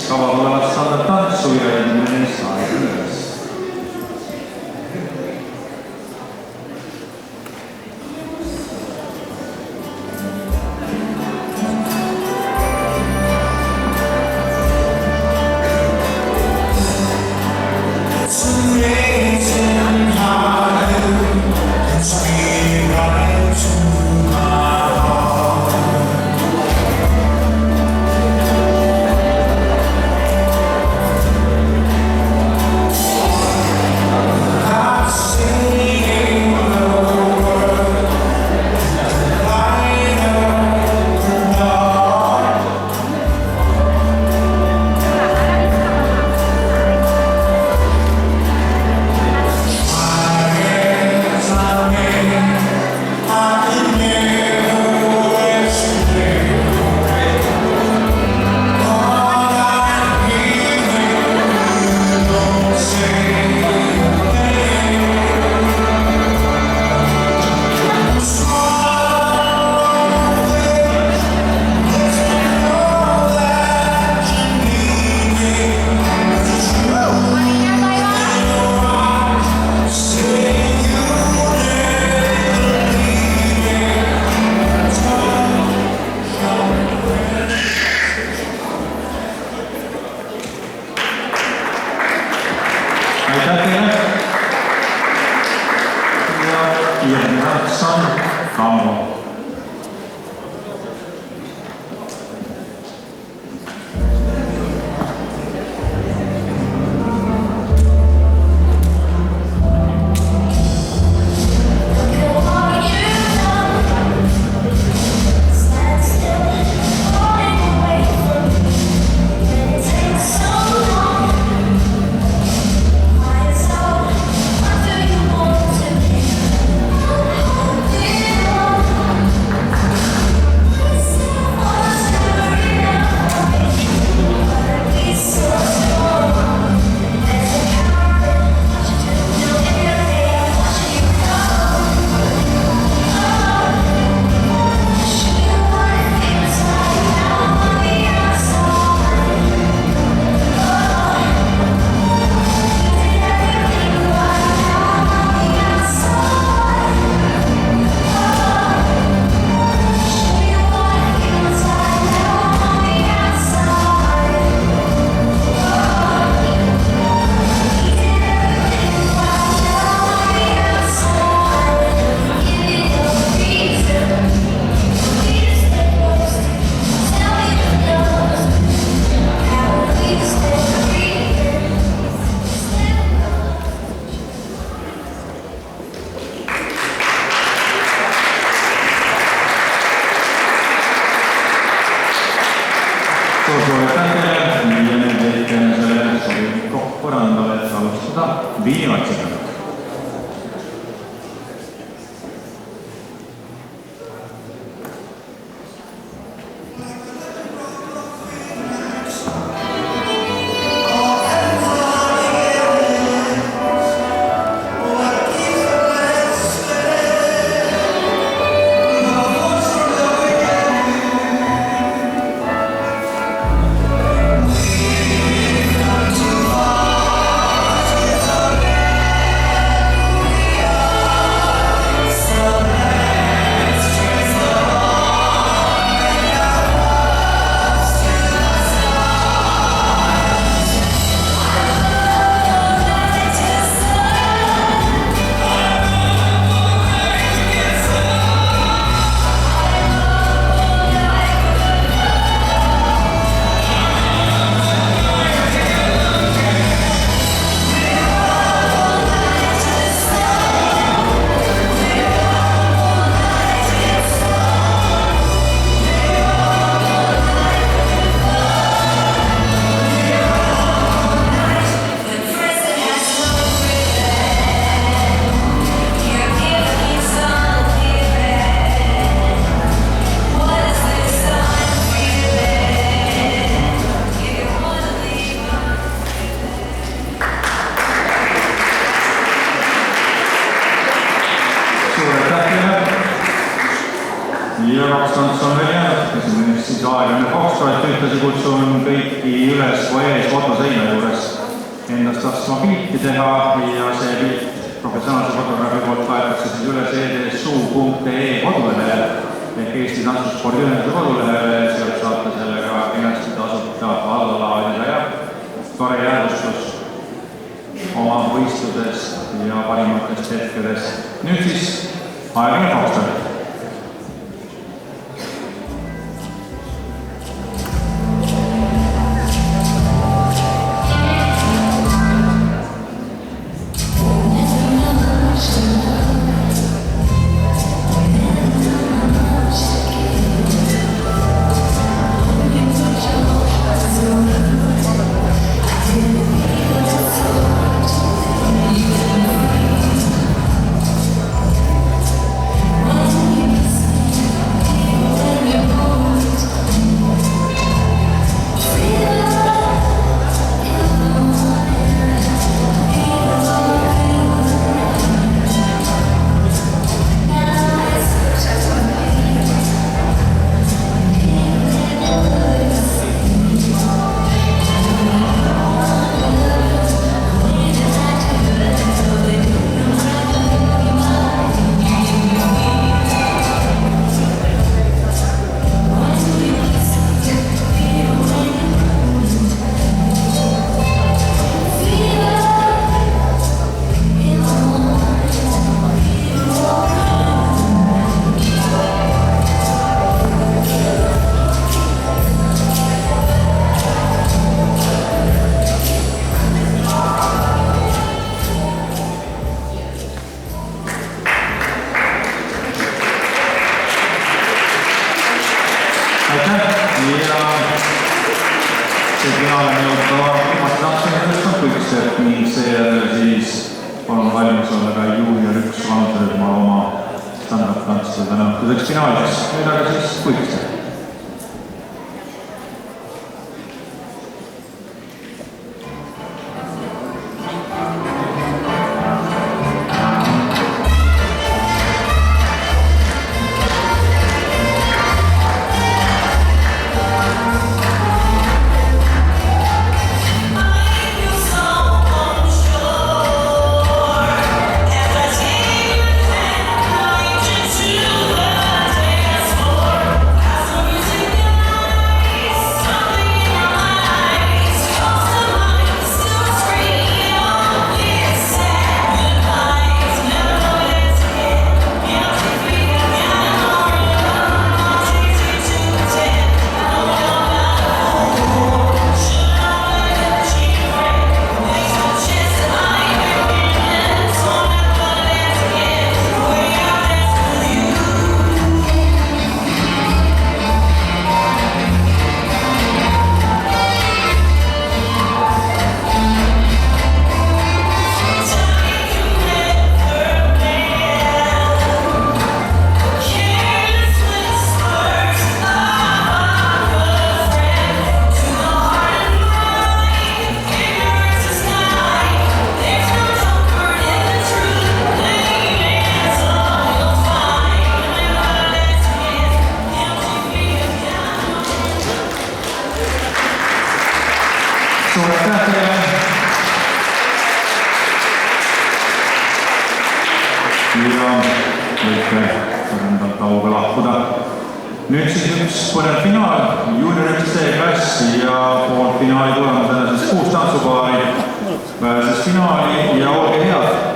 Kaval olevat saada tanssujoiden sairaus. ja 2 tantsu on veel jäänud, esimene siis aeglane foxtrot, ühtlasi kutsun kõiki üles fojees fotoseina juures endast laskma pilti teha ja see pilt professionaalse fotograafi poolt laetakse siis üles edsu.ee kodulehele ehk Eesti Tantsuspordi Ühenduse kodulehele, sealt saate sellega kenasti tasuta alla laadida ja tore jäädustus oma võistlusest ja parimatest hetkedest. Nüüd siis aeglane foxtrot. See finaalne jõudva viimast tantsumisest on Quickstep ning seejärel siis palun valmis olla ka juunior 1 vanuserühma oma standardtantsudega nõutuseks finaaliks. Nüüd aga siis Quickstep. Suur aitäh teile! Ja võite parandalt auga lahkuda. Nüüd siis üks põnev finaal, juuniorite C-klass ja poolfinaali tulemusena siis 6 tantsupaari pääses finaali ja